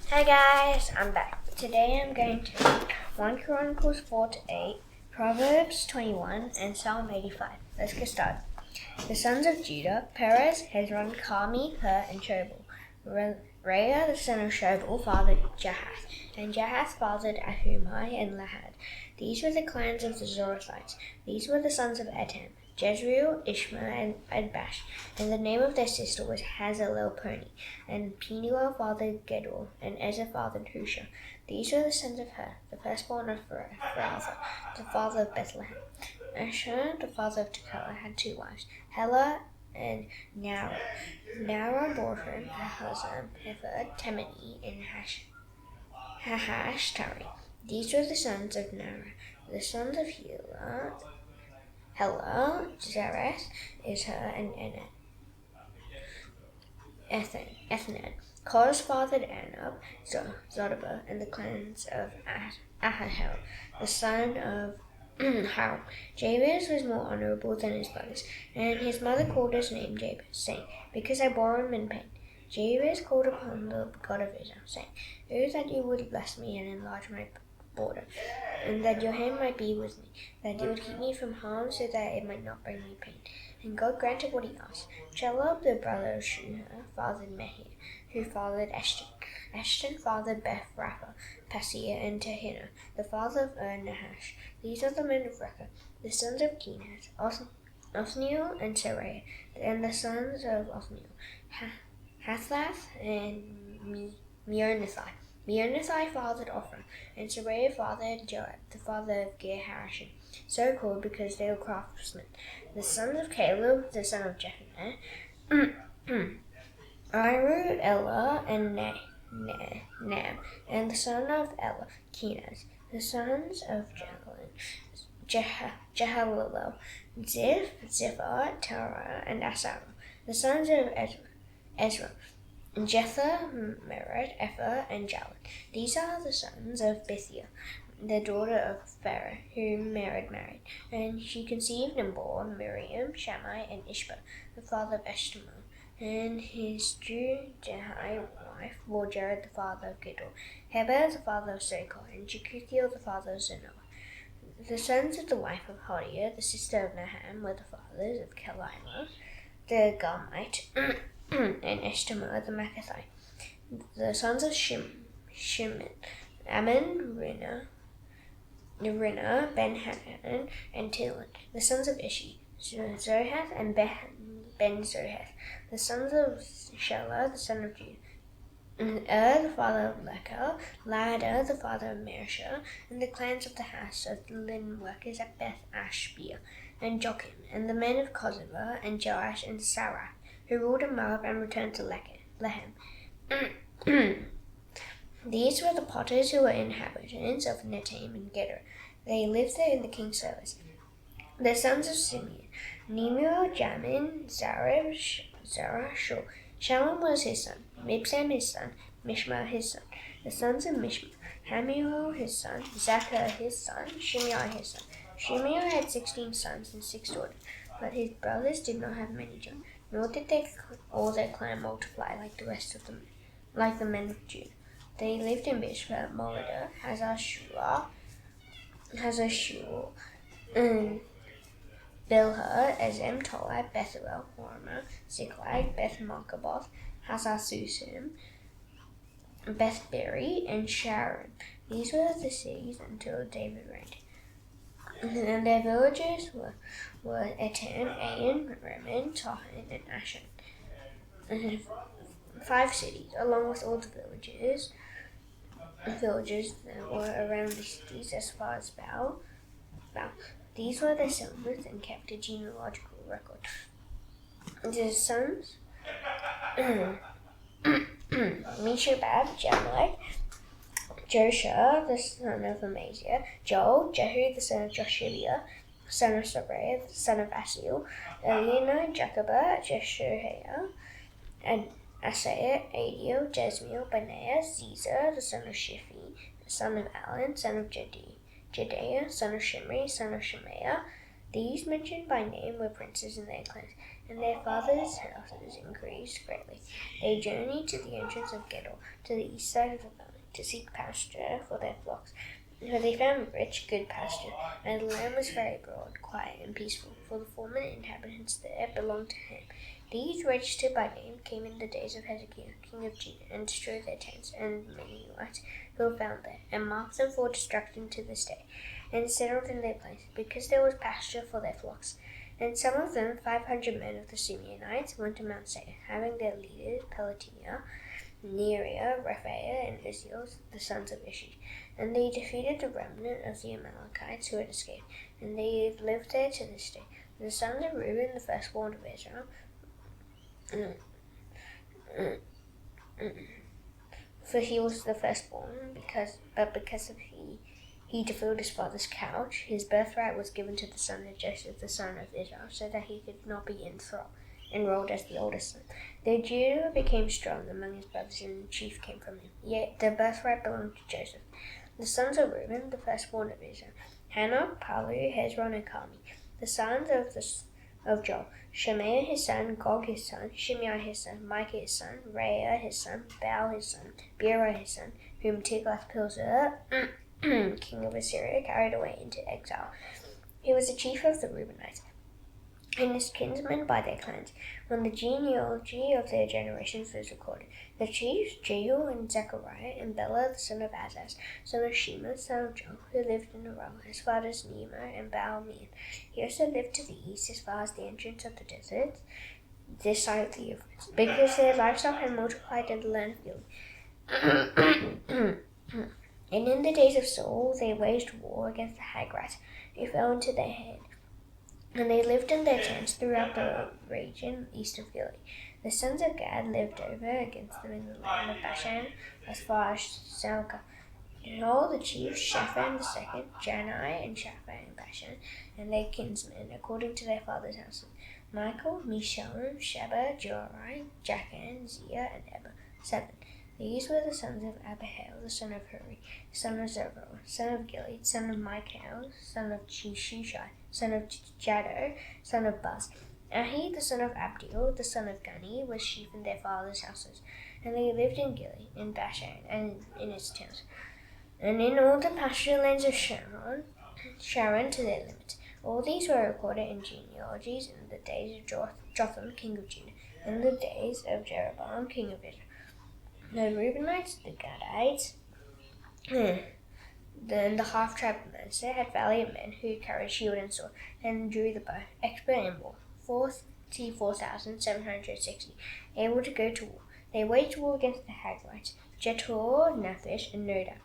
Hi guys, I'm back. Today I'm going to read 1 Chronicles 4-8, Proverbs 21, and Psalm 85. Let's get started. The sons of Judah, Perez, Hezron, Carmi, Hur, and Shobal. Reah, the son of Shobal, fathered Jahath, and Jahath fathered Ahumai and Lahad. These were the clans of the Zorathites. These were the sons of Etam, Jezreel, Ishmael, and Bash, and the name of their sister was Hazalelponi. And Penuel fathered Gedor, and Ezer fathered Husha. These were the sons of Hur, the firstborn of Pharaltha, the father of Bethlehem. Asher, the father of Tekoa, had 2 wives, Helah and Nara. Nara bore him Ahazam, Hefer, Temeni, and Hahash-Tari. These were the sons of Nara. The sons of Helah, Zereth, Izhar, and Ethnan. Korah's fathered Anab, Zodabah, and the clans of Ahahel, the son of Harum. Jabez was more honorable than his brothers, and his mother called his name Jabez, saying, "Because I bore him in pain." Jabez called upon the God of Israel, saying, "Oh, that you would bless me and enlarge my border, and that your hand might be with me, that you would keep me from harm, so that it might not bring me pain." And God granted what he asked. Chelub, the brother of Shuha, fathered Mehir, who fathered Eshton. Eshton fathered Beth-Rapha, Paseah, and Tehinnah, the father of Nahash. These are the men of Rekha, the sons of Kenaz, Othniel and Seraiah, and the sons of Othniel, Hathlath and Meonothai. Meonothai fathered Ophrah, and Seraiah fathered Joab, the father of Ger-Harashim, so called because they were craftsmen. The sons of Caleb, the son of Jephunneh, Iru, Elah, and Nam, and the son of Elah, Kenaz. The sons of Jehalelel, Ziph, Ziphah, Terah, and Asarah. The sons of Ezra, Jether, Mered, Epher, and Jalad. These are the sons of Bithiah, the daughter of Pharaoh, whom Mered married, and she conceived and bore Miriam, Shammai, and Ishbah, the father of Eshtamoa. And his Jehai wife bore Jared, the father of Gidol, Heber, the father of Sokol, and Jekuthiel, the father of Zanoah. The sons of the wife of Hodiah, the sister of Naham, were the fathers of Kelilah, the Garmite, and Eshtamoa, the Maacathite. The sons of Shimon, Ammon, Rinah, Ben-Hanan, and Tilon. The sons of Ishi, Zohath, and Ben-Zohath. The sons of Shelah, the son of Judah, the father of Lechah, Lada, the father of Merishah, and the clans of the house of the linen workers at Beth-Ashbea, and Jochim, and the men of Kozibah, and Joash, and Sarah, who ruled in Moab and returned to Lehem. These were the potters who were inhabitants of Netaim and Gedor. They lived there in the king's service. The sons of Simeon, Nemuel, Jamin, Zareb, Zerah, Shul. Shalom was his son, Mibsam his son, Mishma his son. The sons of Mishma, Hamuel his son, Zachar his son, Shimei his son. Shimei had 16 sons and 6 daughters, but his brothers did not have many children, nor did all their clan multiply like the rest of them, like the men of Judah. They lived in Mizpah, Moladah, Hazar-Shul, Bilhah, Ezem, Tolad, Bethuel, Hormah, Ziklag, Beth-Markaboth, Hazar-Susim, Beth-Beri, and Sharon. These were the cities until David reigned. And their villages were Etan, Ain, Rimmon, Tohan, and Ashan. And 5 cities, along with all the villages that were around the cities as far as Baal. These were their sons and kept a genealogical record. The sons Meshobab, Jamalek, Joshua, the son of Amaziah, Joel, Jehu, the son of Joshibiah, son of Saraiah, the son of Asiel, Elionah, Jacobah, Jeshoiah, and Asaiah, Adiel, Jesmiel, Benaiah, Ziza, the son of Shiphi, the son of Alan, son of Jedaiah, son of Shimri, son of Shemaiah. These mentioned by name were princes in their clans. and their fathers' houses increased greatly. They journeyed to the entrance of Gedor, to the east side of the valley, to seek pasture for their flocks. For they found rich, good pasture, and the land was very broad, quiet, and peaceful, for the former inhabitants there belonged to him. These registered by name came in the days of Hezekiah, king of Judah, and destroyed their tents and Mennonites who were found there, and marked them for destruction to this day, and settled in their place, because there was pasture for their flocks. And some of them, 500 men of the Simeonites, went to Mount Seir, having their leaders Pelatiah, Neriah, Rephaiah, and Uzziel, the sons of Ishi. And they defeated the remnant of the Amalekites who had escaped, and they lived there to this day. The sons of Reuben, the firstborn of Israel, for he was the firstborn, because of he defiled his father's couch, his birthright was given to the son of Joseph, the son of Israel, so that he could not be enrolled as the oldest son. Though Judah became strong among his brothers, and the chief came from him, yet the birthright belonged to Joseph. The sons of Reuben, the firstborn of Israel, Hanok, Palu, Hezron, and Carmi. The sons of Joel, Shemaiah his son, Gog his son, Shimei his son, Micah his son, Reah his son, Baal his son, Beerah his son, whom Tiglath-Pileser, king of Assyria, carried away into exile. He was the chief of the Reubenites, and his kinsmen by their clans, when the genealogy of their generations was recorded. The chiefs, Jeiel and Zechariah, and Bela the son of Azaz, son of Shema, son of Joel, who lived in Arel, as far as Nemo and Baal-meon. He also lived to the east, as far as the entrance of the desert, this side of the Euphrates, because their livestock had multiplied in the land of Gilead. And in the days of Saul they waged war against the Hagrites, who fell into their hand. And they lived in their tents throughout the region east of Gilead. The sons of Gad lived over against them in the land of Bashan, as far as Salcah. All the chiefs, Shaphan the second, Janai, and Shaphan in Bashan, and their kinsmen, according to their fathers' houses, Michael, Meshullam, Sheba, Jorai, Jachan, Zia, and Eber, 7. These were the sons of Abihail, the son of Huri, son of Zerah, son of Gilead, son of Michael, son of Shushai, son of Jaddo, son of Buz. Ahi, the son of Abdiel, the son of Guni, was chief in their fathers' houses, and they lived in Gilead, in Bashan, and in its towns, and in all the pasture lands of Sharon to their limits. All these were recorded in genealogies in the days of Jotham, king of Judah, in the days of Jeroboam, king of Israel. The Reubenites, the Gadites, then the half-tribe of Manasseh had valiant men who carried shield and sword and drew the bow, expert in war, 44,760, able to go to war. They waged war against the Hagrites, Jetur, Naphish, and Nodab.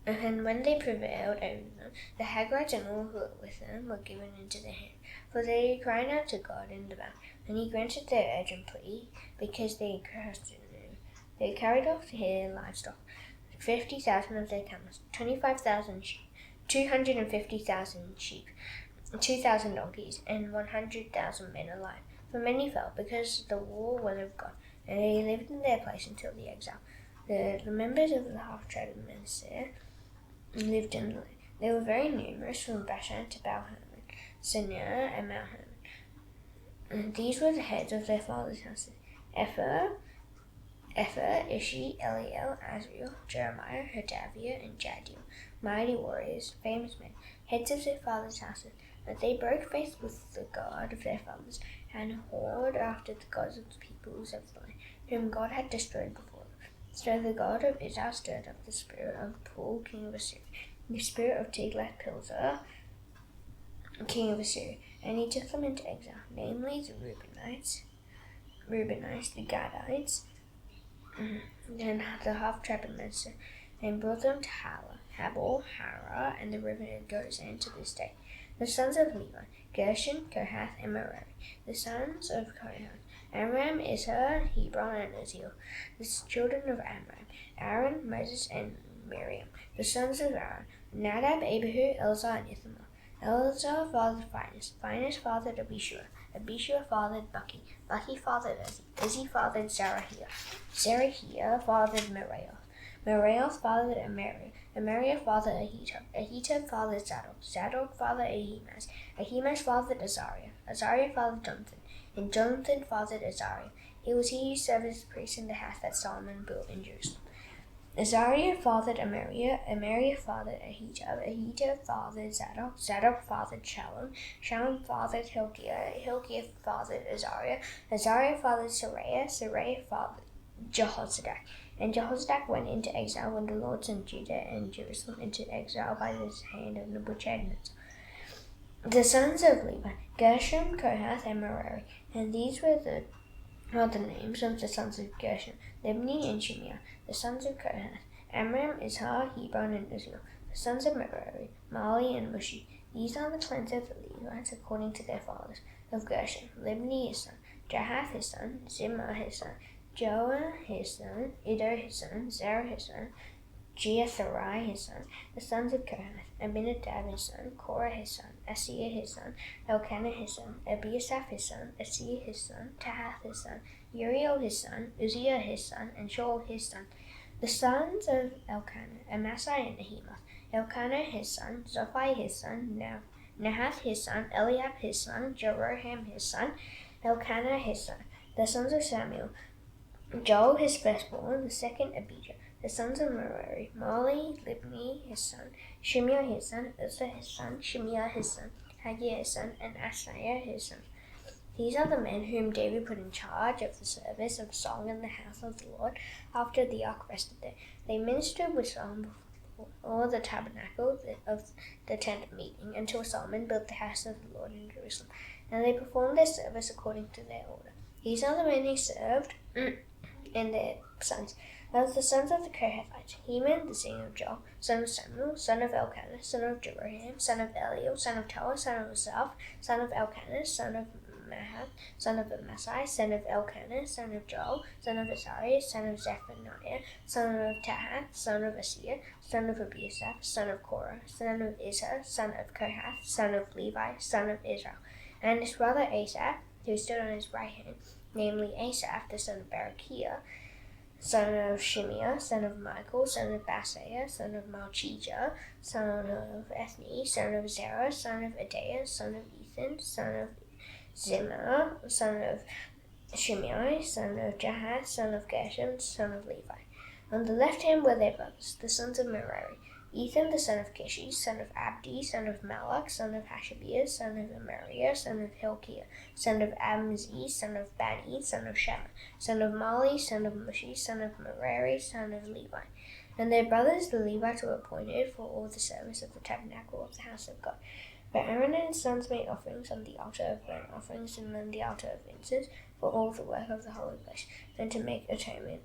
And when they prevailed over them, the Hagrites and all who were with them were given into their hand. For they cried out to God in the battle, and he granted their urgent plea, because they trusted in him. They carried off their livestock, 50,000 of their camels, 25,000 sheep, 250,000 sheep, 2,000 donkeys, and 100,000 men alive. For many fell, because the war was of God, and they lived in their place until the exile. The members of the half-tribe of Manasseh lived in the land. They were very numerous, from Bashan to Baal-Hermon, Sinir, and Mount Hermon. And these were the heads of their fathers' houses: Epher, Ishi, Eliel, Azriel, Jeremiah, Hodaviah, and Jadiel, mighty warriors, famous men, heads of their fathers' houses. But they broke faith with the God of their fathers, and whored after the gods of the peoples of the land, whom God had destroyed before them. So the God of Israel stirred up the spirit of Pul, king of Assyria, the spirit of Tiglath-Pileser, king of Assyria, and he took them into exile, namely the Reubenites, the Gadites, and the half-tribe of Manasseh, and brought them to Hala, Habor, Hara, and the river Gozan to this day. The sons of Levi, Gershon, Kohath, and Merari. The sons of Kohath, Amram, Izhar, Hebron, and Uzziel. The children of Amram, Aaron, Moses, and Miriam. The sons of Aaron, Nadab, Abihu, Elzar, and Ithamar. Elzar fathered Phinehas fathered Abishua. Abishua fathered Bucky. Bucky fathered Izzi fathered Zerahiah. Zerahiah fathered Meraioth. Meraioth fathered Amariah. Amariah fathered Ahitub. Ahitub fathered Zadok. Zadok fathered Ahimaaz. Ahimaaz fathered Azariah. Azariah fathered Jonathan. And Jonathan fathered Azariah. It was he who served as priest in the house that Solomon built in Jerusalem. Azariah fathered Amariah. Amariah fathered Ahitub. Ahitub fathered Zadok. Zadok fathered Shallum. Shallum fathered Hilkiah. Hilkiah fathered Azariah. Azariah fathered Seraiah. Seraiah fathered Jehozadak. And Jehozadak went into exile when the Lord sent Judah and Jerusalem into exile by the hand of Nebuchadnezzar. The sons of Levi, Gershom, Kohath, and Merari. And these were the names of the sons of Gershom, Libni and Shimei. The sons of Kohath, Amram, Izhar, Hebron, and Uzziel. The sons of Merari, Mali and Mushi. These are the clans of the Levites according to their fathers. Of Gershom, Libni his son, Jahath his son, Zimmah his son, Joah his son, Iddo his son, Zerah his son, Jeatherai his son. The sons of Kohath, Aminadab his son, Korah his son, Asir his son, Elkanah his son, Abiasaph his son, Asir his son, Tahath his son, Uriel his son, Uzziah his son, and Shaul his son. The sons of Elkanah, Amasai and Ahimath. Elkanah his son, Zophai his son, Nahath his son, Eliab his son, Jeroham his son, Elkanah his son. The sons of Samuel, Joel his firstborn, the second Abijah. The sons of Merari, Mali, Libni his son, Shimei his son, Uzzah his son, Shimei his son, Haggai his son, and Asaiah his son. These are the men whom David put in charge of the service of song in the house of the Lord after the ark rested there. They ministered with song before the tabernacle of the tent of meeting until Solomon built the house of the Lord in Jerusalem. And they performed their service according to their order. These are the men who served and their sons. Of the sons of the Kohathites, Heman, the son of Joel, son of Samuel, son of Elkanah, son of Jeroham, son of Eliel, son of Toa, son of Asaph, son of Elkanah, son of Mahath, son of Amasai, son of Elkanah, son of Joel, son of Azariah, son of Zephaniah, son of Tahath, son of Asir, son of Abiasaph, son of Korah, son of Izhar, son of Kohath, son of Levi, son of Israel, and his brother Asaph, who stood on his right hand, namely Asaph, the son of Berechiah, son of Shimei, son of Michael, son of Basaiah, son of Malchijah, son of Ethni, son of Zerah, son of Adaiah, son of Ethan, son of Zimmah, son of Shimei, son of Jahath, son of Gershom, son of Levi. On the left hand were their brothers, the sons of Merari, Ethan the son of Kishi, son of Abdi, son of Malach, son of Hashabiah, son of Amariah, son of Hilkiah, son of Amzi, son of Bani, son of Shammah, son of Mali, son of Mushi, son of Merari, son of Levi. And their brothers the Levites were appointed for all the service of the tabernacle of the house of God. But Aaron and his sons made offerings on the altar of burnt offerings and on the altar of incense for all the work of the holy place, and to make atonement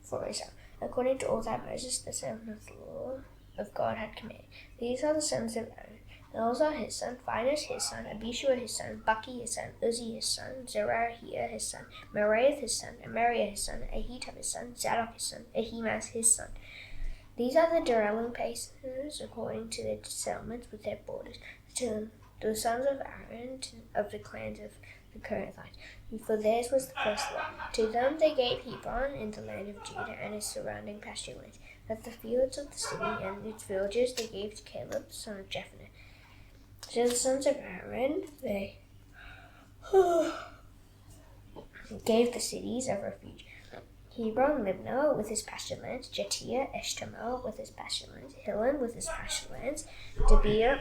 for Israel, according to all that Moses, the servant of the Lord of God, had commanded. These are the sons of Aaron: Eleazar his son, Phinehas his son, Abishua his son, Buki his son, Uzzi his son, Zerahiah his son, Meraioth his son, Amariah his son, Ahitub his son, Zadok his son, Ahimaaz his son. These are the dwelling places according to their settlements with their borders, to the sons of Aaron of the clans of the Kohathites, for theirs was the first lot. To them they gave Hebron in the land of Judah and its surrounding pasture lands. Of the fields of the city and its villages they gave to Caleb the son of Jephunneh. To the sons of Aaron they gave the cities of refuge: Hebron, Libnah with its pasture lands, Jatiah, Eshtemoa with its pasture lands, Hilen with its pasture lands, Debir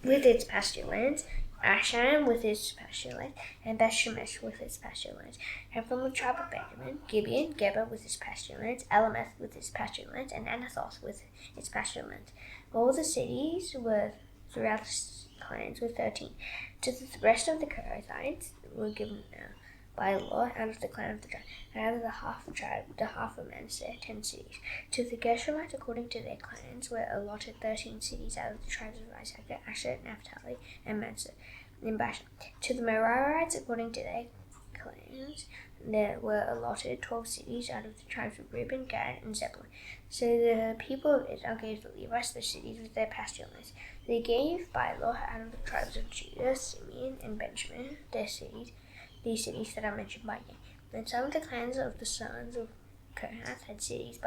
with its pasture lands, Ashan with its pasture lands, and Beth-Shemesh with its pasture lands. And from the tribe of Benjamin, Gibeon, Geba with its pasture lands, Elameth with its pasture lands, and Anathoth with its pasture lands. All the cities were throughout the clans were 13. To the rest of the Kohathites were given by law out of the clan of the tribe, and out of the half of Manasseh, 10 cities. To the Gershomites, according to their clans, were allotted 13 cities out of the tribes of Issachar, Asher, Naphtali, and Manasseh in Bashan. To the Merarites, according to their clans, there were allotted 12 cities out of the tribes of Reuben, Gad, and Zebulun. So the people of Israel gave the Levites the cities with their pasture lands. They gave by law out of the tribes of Judah, Simeon, and Benjamin their cities, these cities that are mentioned by name. And some of the clans of the sons of Kohath had cities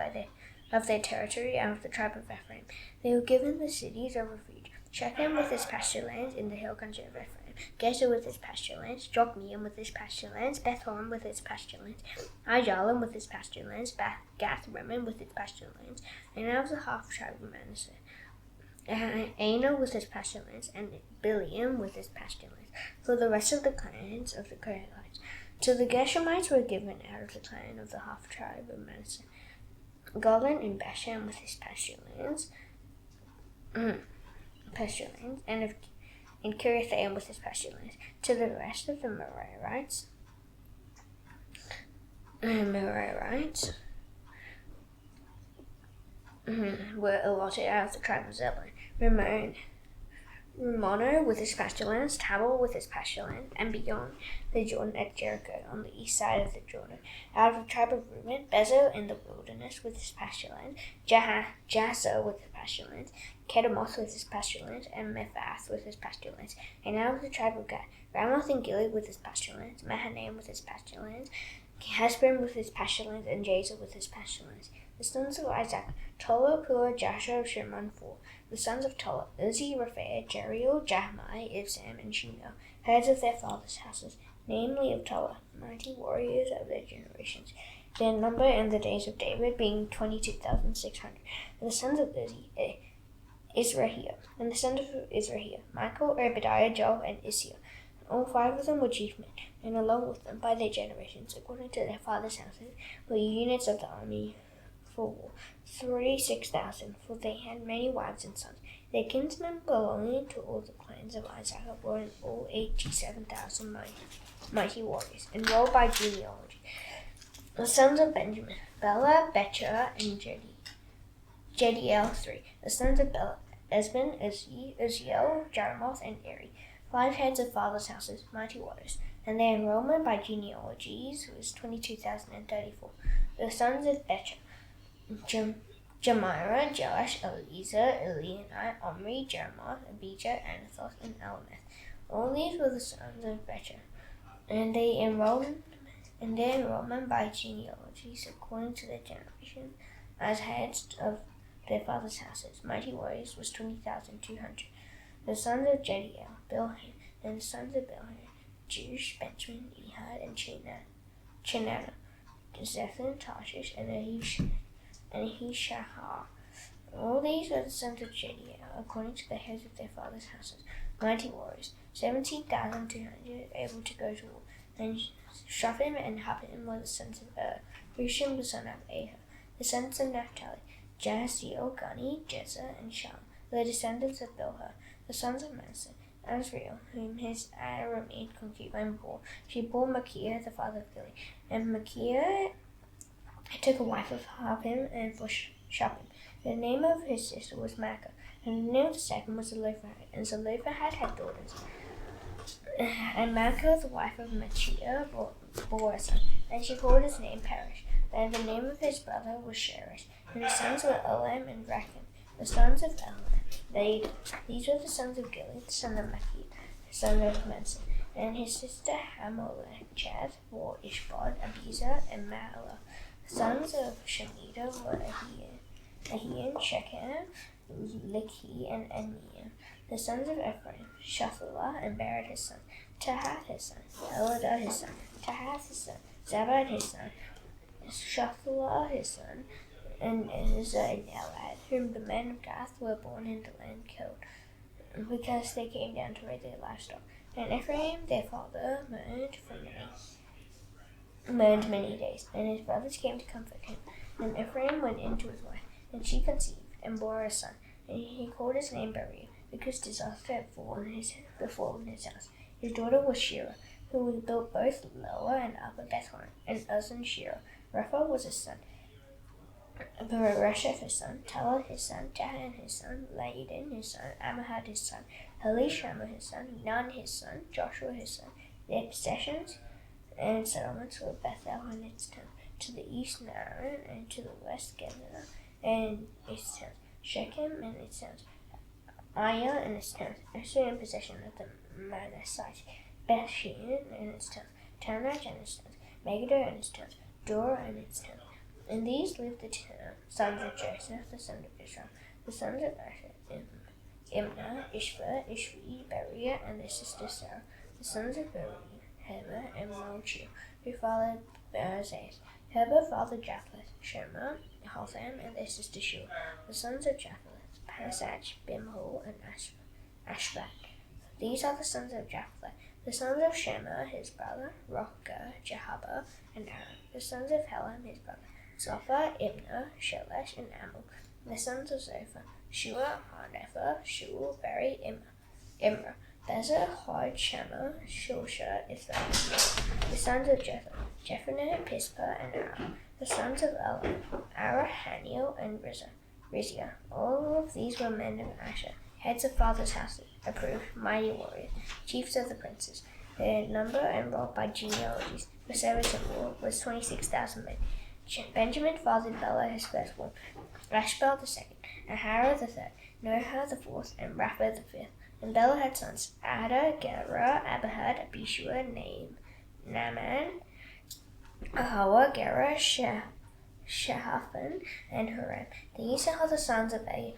of their territory out of the tribe of Ephraim. They were given the cities of refuge: Shechem with its pasture lands in the hill country of Ephraim, Gezer with its pasture lands, Jokmeam with its pasture lands, Bethhoron with its pasture lands, Aijalon with its pasture lands, Gath Rimmon with its pasture lands, and out of the half tribe of Manasseh, Aner with its pasture lands, and Biliam with its pasture lands, for the rest of the clans of the Kohathites. So the Gershonites were given out of the clan of the half tribe of Manasseh, Golan and Bashan with his pasture lands, and Kiriathaim with his pasture lands. To the rest of the Merarites were allotted out of the tribe of Zebulun. Ramono with his pasture lands, Tabor with his pasture land, and beyond the Jordan at Jericho on the east side of the Jordan. Out of the tribe of Reuben, Bezer in the wilderness with his pasture land, Jazer with his pasture lands, Kedemoth with his pasture lands, and Mephath with his pasture lands. And out of the tribe of Gad, Ramoth and Gilead with his pasture lands, Mahanaim with his pasture lands, Hezbon with his pasture lands, and Jazer with his pasture lands. The sons of Isaac, Tola, Pua, Jasher, Shimron, 4. The sons of Tola, Uzi, Raphael, Jeriel, Jahmai, Ibsam, and Shemel, heads of their fathers' houses, namely of Tola, mighty warriors of their generations. Their number in the days of David being 22,600. And the sons of Uzi, Israhiah. And the sons of Israhiah, Michael, Obadiah, Joel, and Isiah. All 5 of them were chief men, and along with them by their generations, according to their fathers' houses, were units of the army for war, 36,000, for they had many wives and sons. Their kinsmen belonging to all the clans of Isaac were in all 87,000 mighty warriors, enrolled by genealogy. The sons of Benjamin, Bela, Betcher, and Jediel, 3. The sons of Bela, Esben, Uziel, Jeremoth, and Eri, 5 heads of fathers' houses, mighty warriors, and their enrollment by genealogies was 22,034. The sons of Betcher, Jemira, Joash, Eliezer, Elianai, Omri, Jeremoth, Abijah, Anathoth, and Alameth. All these were the sons of Betcher, and their enrollment by genealogies according to their generations, as heads of their fathers' houses, mighty warriors, was 20,200. The sons of Jediel, Bilhan, and the sons of Bilhan, Jush, Benjamin, Ehud, and Chinana, Zethan, Tarshish, and Ahishahar. All these were the sons of Jediel, according to the heads of their fathers' houses, mighty warriors, 17,200, able to go to war. And Shupham and Huppim were the sons of Hushim the son of Ahah. The sons of Naphtali, Jahaziel, Guni, Jezer, and Sham, the descendants of Bilhah. The sons of Manasseh, Azriel, whom his Aramean concubine bore. She bore Machir, the father of Gilead. And Machir took a wife of Huppim and for Shupham. The name of his sister was Maacah, and the name of the second was Zelophehad. And Zelophehad had daughters. And Maacah, the wife of Machir, bore a son, and she called his name Perish. And the name of his brother was Sheresh. And his sons were Elam and Rakim. The sons of Elam, these were the sons of Gilead, the son of Machir, the son of Manasseh. And his sister Hamelecheth bore Ishbod, Abizer, and Mahlah. The sons of Shemida were Ahian, Shechem, Likhi, and Eniam. The sons of Ephraim, Shuthalah, and Bered his son, Tahath his son, Eladah his son, Tahath his son, Zabad his son, Shuthalah his son, and Uzzah and Elad, whom the men of Gath were born in the land killed, because they came down to raid their livestock. And Ephraim, their father, mourned many days, and his brothers came to comfort him. And Ephraim went in to his wife, and she conceived, and bore a son, and he called his name Beriah, because disaster had befallen his house. His daughter was Shira, who built both Lower and Upper Bethhoron, and Uz and Shira. Rapha was his son, Beresheth his son, Tala his son, Jahan his son, Laden his son, Amahad his son, Elishama his son, Nun his son, Joshua his son. Their possessions and settlements were Bethel and its towns, to the east Naaran, and to the west Gezerah and its towns, Shechem and its towns, Aya and its towns, also in possession of the Manassites, Bethshean and its towns, Taanach and its towns, Megiddo and its towns, Dor and its towns. In these lived the sons of Joseph, the son of Israel, the sons of Asher, Imnah, Ishva, Ishvi, Beriah, and their sister Sarah. The sons of Beriah, Heber, and Malchiel, who fathered Berzez. Heber fathered Japheth, Shema, Hotham, and their sister Shua. The sons of Japheth, Pasach, Bimhal, and Ashvath. These are the sons of Japheth. The sons of Shema, his brother, Rochah, Jehabah, and Aaron. The sons of Helam, his brother, Zophah, Imnah, Shelesh, and Amal. The sons of Zophah, Shua, Harnepher, Shul, Beri, Imrah, Bezer, Hod, Shammah, Shilsha, Itham. The sons of Jephthah, Pisgah, and Arah. The sons of Elah, Arah, Haniel, and Rizia. All of these were men of Asher, heads of fathers' houses, approved, mighty warriors, chiefs of the princes. Their number enrolled by genealogies for service in war was 26,000 men. Benjamin fathered Bela, his firstborn, Ashbel the second, Ahara the third, Noah the fourth, and Rapha the fifth. And Bela had sons, Ada, Gera, Abihad, Abishua, Naaman, Ahawa, Gera, Shahaphan, and Huram. These are the sons of Ehud.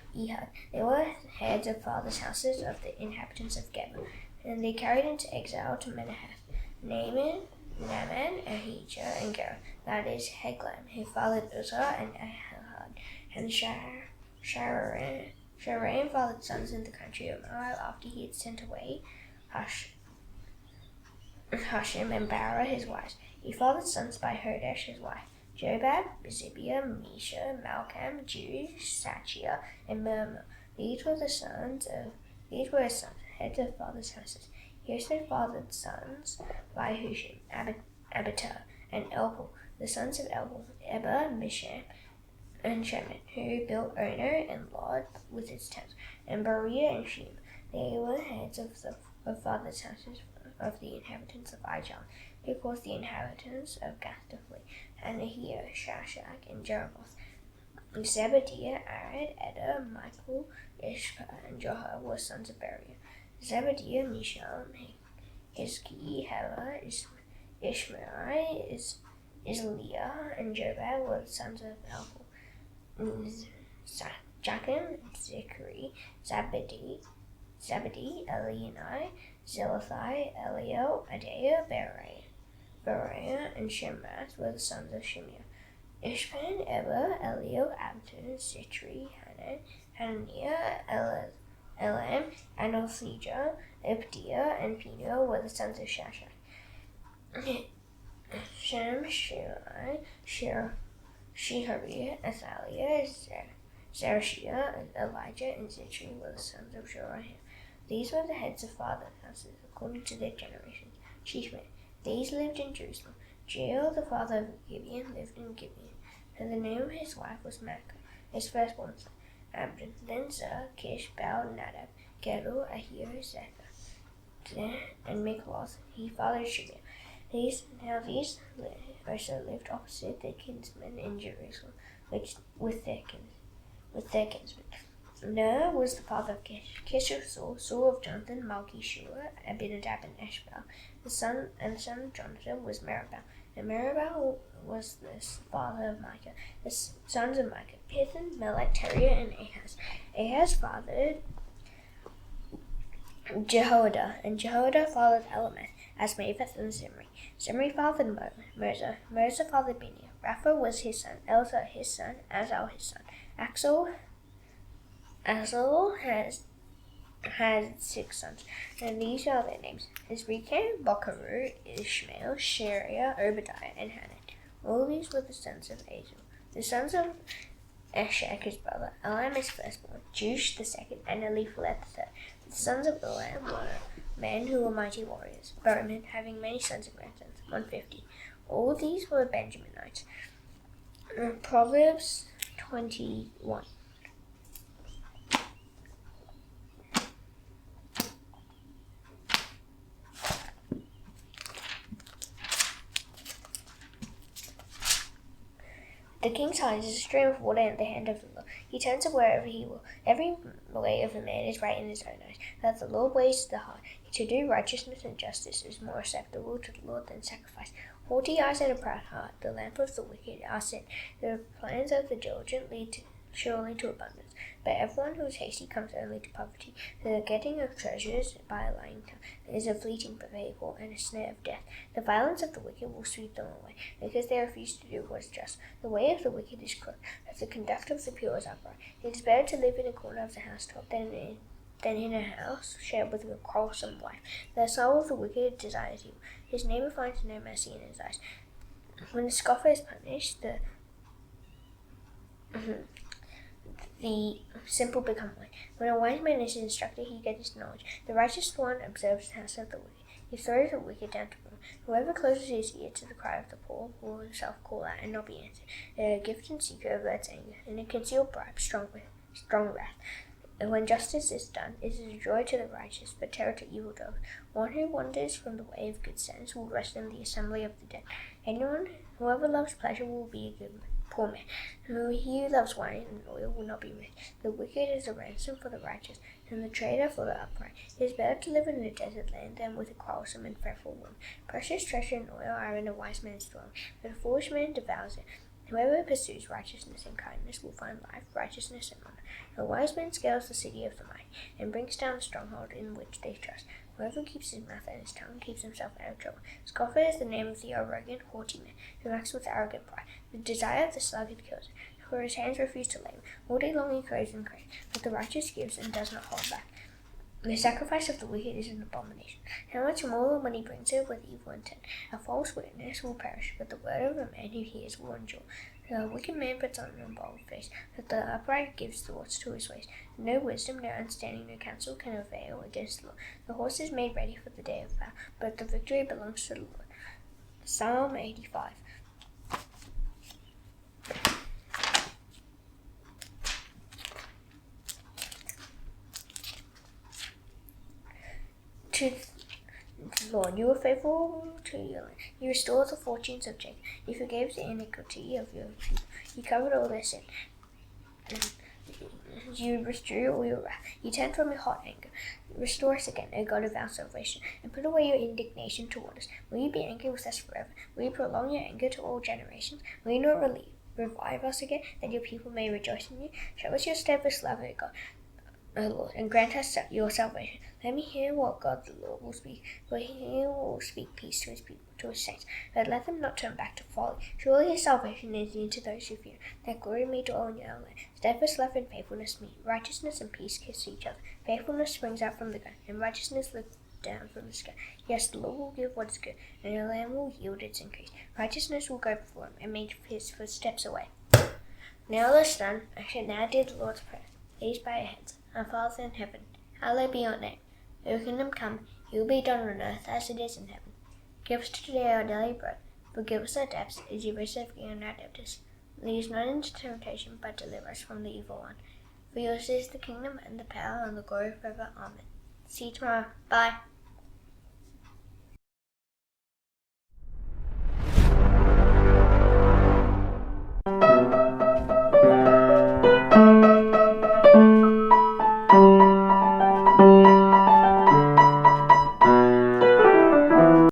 They were heads of fathers' houses of the inhabitants of Geba, and they carried into exile to Menahath. Naaman, Ahijah, and Gera, that is Heglam, who fathered Uzzah and Ahihud, and Sharaim fathered sons in the country of Moab after he had sent away Hushim and Bara his wives. He fathered sons by Hodesh his wife, Jobab, Zibiah, Mesha, Malcham, Jew, Sachia, and Mirma. These were his sons, heads of fathers' houses. He also fathered sons by Hushim, Abitar, and Elpul. The sons of Elpul, Eber, Misham, and Shemin, who built Ono and Lod with its towns, and Berea and Shem. They were heads of fathers' houses of the inhabitants of Aijalon, who caused the inhabitants of Gath to flee, and Ahio, Shashak, and Jeremoth. Zebediah, Arad, Eder, Michael, Ishpa, and Joha were sons of Berea. Zebediah, Misham, Hizki, Hela, Ishmael, Isliah, and Jobab were the sons of Elpul. Jachim, Zikri, Zabadi, Elionai, Zelathai, Eliel, Adaiah, Beriah, and Shemrath were the sons of Shimea. Ishpan, Eber, Eliel, Abdon, Zitri, Hananiah, Elam, and Othijah, Ibdiah, and Pino were the sons of Shashak. Shem, Shirai, Shehariah, Athaliah, Zerashia, and Elijah, and Zitri were the sons of Shorahim. These were the heads of fathers' houses according to their generations. Chief men. These lived in Jerusalem. Jeiel, the father of Gibeon, lived in Gibeon, and the name of his wife was Maacah, his firstborn son, Abdon. Then Zer, Kish, Baal, Nadab, Gedor, Ahio, Zethar, and Mikloth. He fathered Shimea. These also lived opposite their kinsmen in Jerusalem, with their kinsmen. Ner was the father of Kish, Kish of Saul of Jonathan, Malchi-Shua, Abinadab, and Eshbal. The son of Jonathan was Meribah, and Meribah was the father of Micah. The sons of Micah, Pithon, Melech, Teriah, and Ahaz. Ahaz fathered Jehoiada, and Jehoiada fathered Elameth, Asmaveth, and Zimri. Zimri fathered Mirza. Mirza fathered Benia. Rapha was his son, Elzah his son, Azal his son. Azel had 6 sons, and these are their names: Azrikam, Bokaru, Ishmael, Sheariah, Obadiah, and Hanan. All these were the sons of Azel. The sons of Eshek his brother, Elam his firstborn, Jush the second, and Eliphalet the third. The sons of Elam were men who were mighty warriors, bowmen, having many sons and grandsons, 150. All these were Benjaminites. Proverbs 21. The king's heart is a stream of water in the hand of the Lord. He turns it wherever he will. Every way of a man is right in his own eyes, but the Lord weighs the heart. To do righteousness and justice is more acceptable to the Lord than sacrifice. Haughty eyes and a proud heart, the lamp of the wicked are sin. The plans of the diligent lead surely to abundance, But everyone who is hasty comes only to poverty. The getting of treasures by a lying tongue is a fleeting vehicle and a snare of death. The violence of the wicked will sweep them away, because they refuse to do what is just. The way of the wicked is crooked, but the conduct of the pure is upright. It is better to live in a corner of the housetop than in a house shared with a quarrelsome wife. The soul of the wicked desires evil. His neighbor finds no mercy in his eyes. When the scoffer is punished, the simple become wise. When a wise man is instructed, he gets knowledge. The righteous one observes the house of the wicked. He throws the wicked down to ruin. Whoever closes his ear to the cry of the poor will himself call out and not be answered. A gift in secret averts anger, and a concealed bribe strong wrath. And when justice is done, it is a joy to the righteous, but terror to evildoers. One who wanders from the way of good sense will rest in the assembly of the dead. Whoever loves pleasure will be a good man. Poor man. He who loves wine and oil will not be rich. The wicked is a ransom for the righteous, and the traitor for the upright. It is better to live in a desert land than with a quarrelsome and fretful woman. Precious treasure and oil are in a wise man's dwelling, but a foolish man devours it. Whoever pursues righteousness and kindness will find life, righteousness, and honor. A wise man scales the city of the mighty, and brings down the stronghold in which they trust. Whoever keeps his mouth and his tongue keeps himself out of trouble. Scoffer is the name of the arrogant, haughty man, who acts with arrogant pride. The desire of the sluggard kills him, for his hands refuse to labor. All day long he craves and craves, but the righteous gives and does not hold back. The sacrifice of the wicked is an abomination. How much more when he brings it with evil intent? A false witness will perish, but the word of a man who hears will endure. The wicked man puts on a bold face, but the upright gives thoughts to his ways. No wisdom, no understanding, no counsel can avail against the Lord. The horse is made ready for the day of battle, but the victory belongs to the Lord. Psalm 85. To the Lord, you are faithful to your land. You restore the fortunes of Jacob. You forgave the iniquity of your people. You covered all their sin. You withdrew all your wrath. You turned from your hot anger. Restore us again, O God of our salvation, and put away your indignation toward us. Will you be angry with us forever? Will you prolong your anger to all generations? Will you not revive us again, that your people may rejoice in you? Show us your steadfast love, O God, O Lord, and grant us your salvation. Let me hear what God the Lord will speak, for he will speak peace to his people, to his saints, but let them not turn back to folly. Surely his salvation is near to those who fear. That glory may dwell in your land. Steadfast love and faithfulness meet. Righteousness and peace kiss each other. Faithfulness springs out from the ground, and righteousness lifts down from the sky. Yes, the Lord will give what is good, and your land will yield its increase. Righteousness will go before him, and make his footsteps away. Now the Son, I should now do the Lord's Prayer. Please bow your heads. Our Father in heaven, hallowed be your name. Your kingdom come, your will be done on earth as it is in heaven. Give us today our daily bread. Forgive us our debts, as you forgive our debtors. Lead us not into temptation, but deliver us from the evil one. For yours is the kingdom, and the power, and the glory forever. Amen. See you tomorrow. Bye.